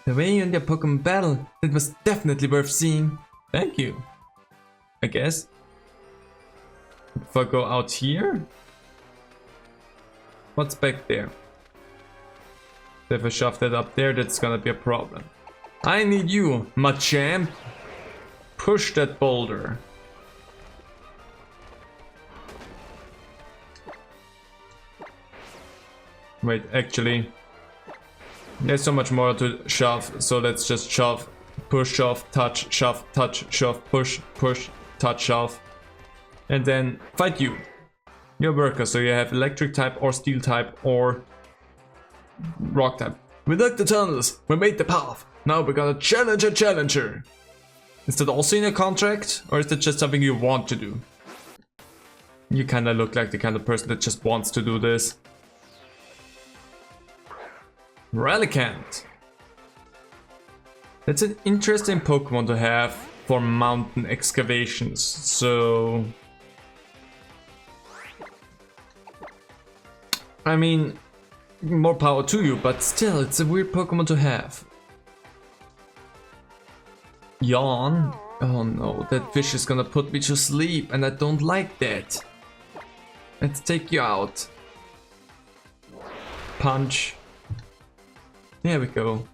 The way you and your Pokemon battle, it was definitely worth seeing. Thank you. I guess. If I go out here? What's back there? If I shove that up there, that's gonna be a problem. I need you, Machamp. Push that boulder. Wait, actually, there's so much more to shove, so let's just shove, push, shove, touch, push, push, touch, shove. And then fight you. You're a worker, so you have electric type or steel type or rock type. We dug the tunnels, we made the path. Now we're gonna challenge a challenger. Is that also in a contract, or is that just something you want to do? You kinda look like the kind of person that just wants to do this. Relicanth. That's an interesting Pokemon to have for mountain excavations, so... I mean, more power to you, but still, it's a weird Pokemon to have. Yawn? Oh no, that fish is gonna put me to sleep, and I don't like that. Let's take you out. Punch. There we go.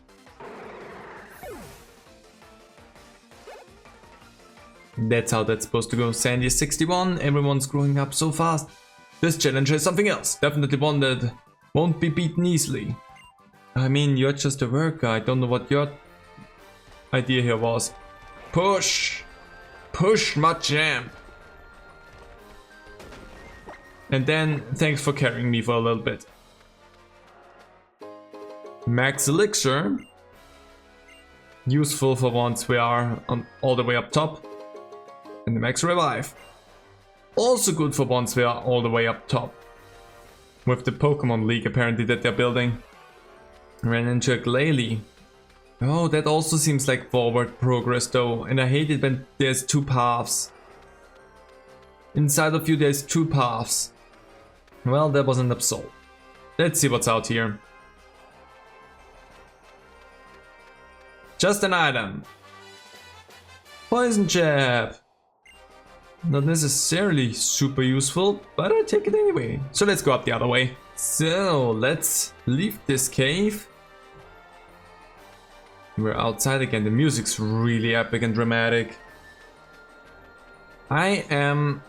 That's how that's supposed to go. Sandy is 61, everyone's growing up so fast. This challenger is something else, definitely one that won't be beaten easily. I mean, you're just a worker, I don't know what your idea here was. Push! Push, Machamp! And then, thanks for carrying me for a little bit. Max Elixir. Useful for once we are on all the way up top. And the Max Revive. Also good for once we are all the way up top. with the Pokemon League apparently that they're building. Ran into a Glalie. Oh, that also seems like forward progress though, and I hate it when there's two paths. Inside of you there's two paths. Well, that was an Absol. Let's see what's out here. Just an item. Poison Jab. Not necessarily super useful, but I take it anyway. So let's go up the other way. So let's leave this cave. We're outside again. The music's really epic and dramatic. I am...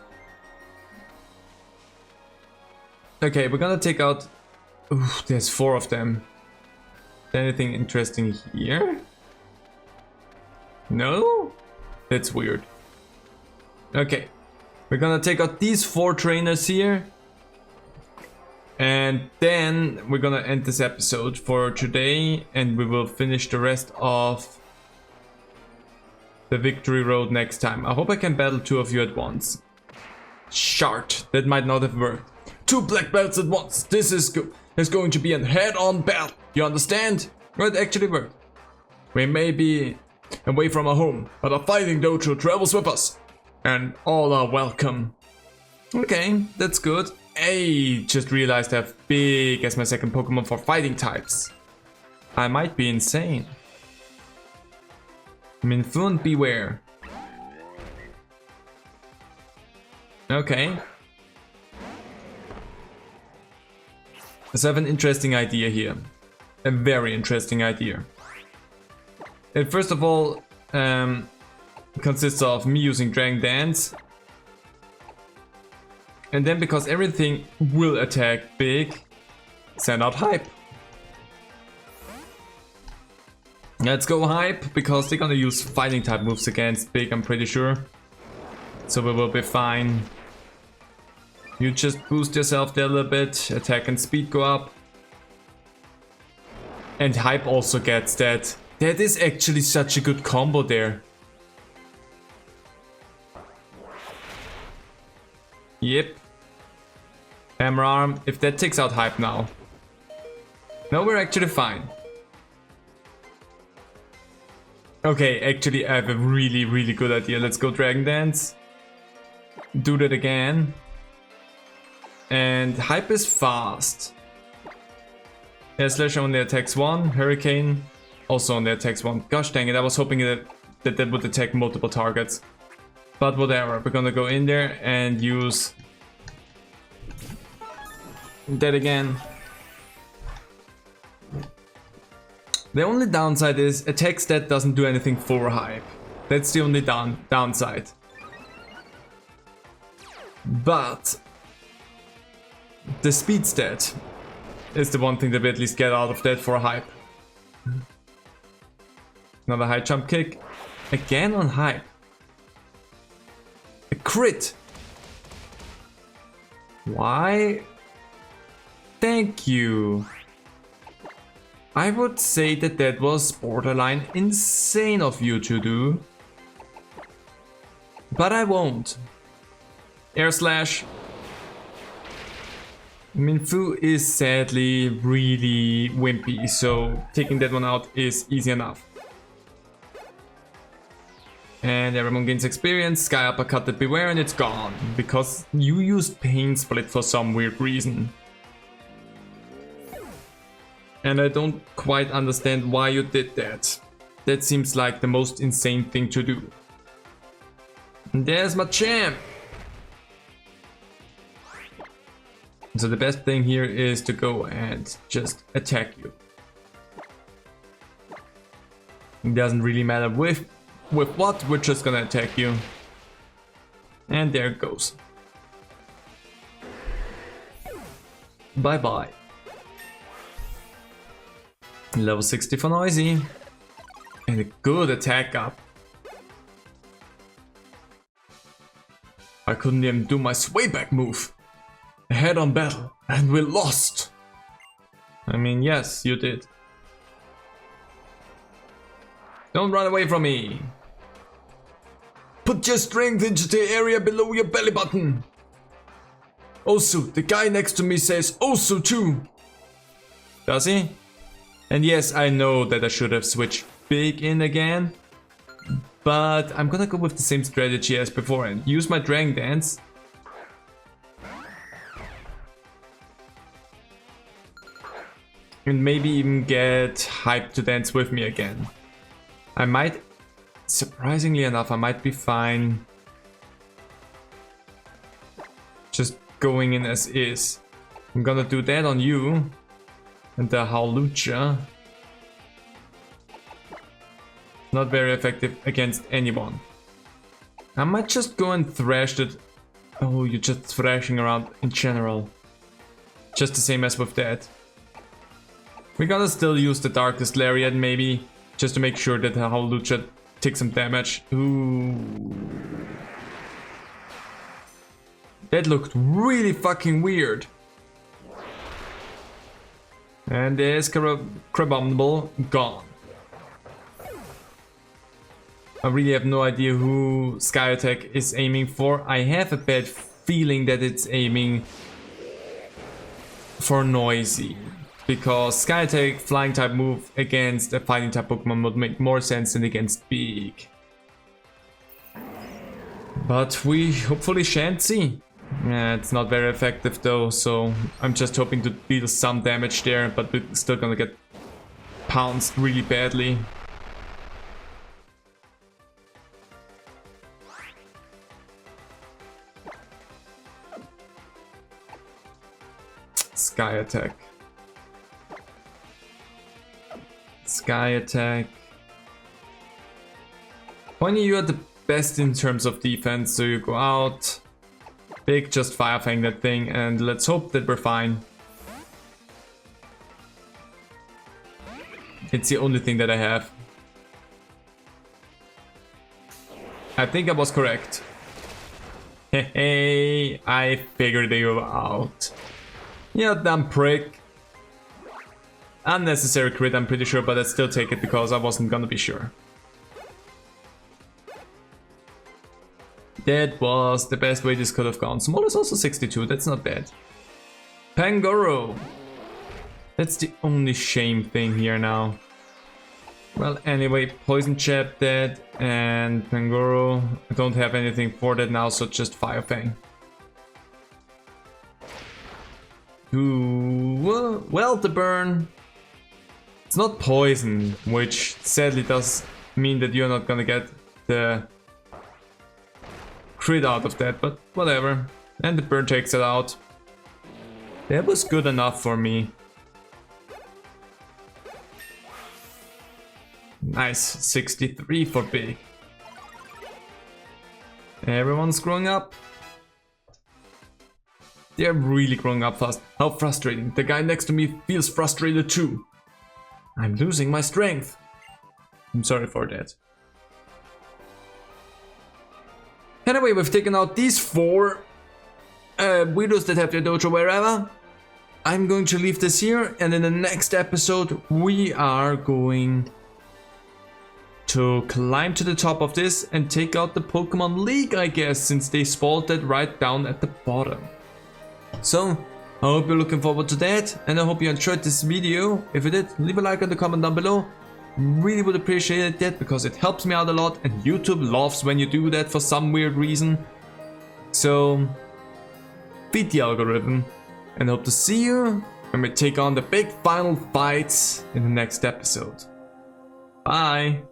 Okay, we're gonna take out... Ooh, there's 4 of them. Anything interesting here? No? That's weird. Okay, we're gonna take out these 4 trainers here. And then we're gonna end this episode for today, and we will finish the rest of the Victory Road next time. I hope I can battle 2 of you at once. Shart, that might not have worked. 2 black belts at once. This is going to be a head-on battle. You understand? Well, it actually worked. We may be away from our home, but our fighting dojo travels with us, and all are welcome. Okay, that's good. I just realized I have Big as my second Pokemon for fighting types. I might be insane. Minfu and Beware. Okay. So I have an interesting idea here. A very interesting idea. It first of all consists of me using Dragon Dance. And then because everything will attack Big, send out Hype. Let's go Hype, because they're gonna use fighting type moves against Big, I'm pretty sure. So we will be fine. You just boost yourself there a little bit, attack and speed go up. And Hype also gets that. That is actually such a good combo there. Yep. Hammer Arm, if that takes out Hype now. No, we're actually fine. Okay, actually I have a really good idea. Let's go Dragon Dance. Do that again. And Hype is fast. Yeah, Slash only attacks 1. Hurricane also only attacks 1. Gosh dang it, I was hoping that would attack multiple targets. But whatever, we're gonna go in there and use that again. The only downside is attack stat doesn't do anything for Hype. That's the only downside. But the speed stat is the one thing that we at least get out of that for Hype. Another high jump kick. Again on Hype. A crit. Why? Thank you. I would say that was borderline insane of you to do. But I won't. Air Slash. Minfu is sadly really wimpy, so taking that one out is easy enough. And everyone gains experience, Sky Uppercut that Beware, and it's gone. Because you used Pain Split for some weird reason. And I don't quite understand why you did that. That seems like the most insane thing to do. And there's my champ! So the best thing here is to go and just attack you. It doesn't really matter with what, we're just gonna attack you. And there it goes. Bye bye. Level 60 for Noisy. And a good attack up. I couldn't even do my sway back move. A head-on battle, and we lost. I mean, yes, you did. Don't run away from me. Put your strength into the area below your belly button. Also, the guy next to me says also too. Does he? And yes, I know that I should have switched big in again. But I'm gonna go with the same strategy as before and use my Dragon Dance. And maybe even get Hype to dance with me again. I might, surprisingly enough, I might be fine just going in as is. I'm gonna do that on you and the Howlucha. Not very effective against anyone. I might just go and thrash that. Oh, you're just thrashing around in general. Just the same as with that. We're gonna still use the Darkest Lariat maybe, just to make sure that the Howlucha takes some damage. Ooh. That looked really fucking weird. And there's Crabominable gone. I really have no idea who Sky Attack is aiming for. I have a bad feeling that it's aiming for Noisy. Because Sky Attack, Flying type move against a Fighting type Pokemon would make more sense than against Big. But we hopefully shan't see. Yeah, it's not very effective though, so I'm just hoping to deal some damage there, but we're still gonna get pounced really badly. Sky Attack. Sky Attack. Pointy, you are the best in terms of defense, so you go out. Big, just Fire Fang that thing, and let's hope that we're fine. It's the only thing that I have. I think I was correct. Hey, I figured you out. Yeah, dumb prick. Unnecessary crit, I'm pretty sure, but I'd still take it because I wasn't gonna be sure. That was the best way this could have gone. Small is also 62, that's not bad. Pangoro. That's the only shame thing here now. Well, anyway, Poison Jab dead, and Pangoro. I don't have anything for that now, so just Fire Fang. Ooh, well, the burn. It's not poison, which sadly does mean that you're not gonna get the crit out of that, but whatever. And the burn takes it out. That was good enough for me. Nice, 63 for Big. Everyone's growing up. They're really growing up fast. How frustrating. The guy next to me feels frustrated too. I'm losing my strength. I'm sorry for that. Anyway, we've taken out these 4 weirdos that have their dojo wherever. I'm going to leave this here, and in the next episode we are going to climb to the top of this and take out the Pokemon League, I guess, since they spawned it right down at the bottom. So, I hope you're looking forward to that, and I hope you enjoyed this video. If you did, leave a like and a comment down below. Really would appreciate that, because it helps me out a lot, and YouTube loves when you do that for some weird reason. So, beat the algorithm, and I hope to see you when we take on the big final fights in the next episode. Bye!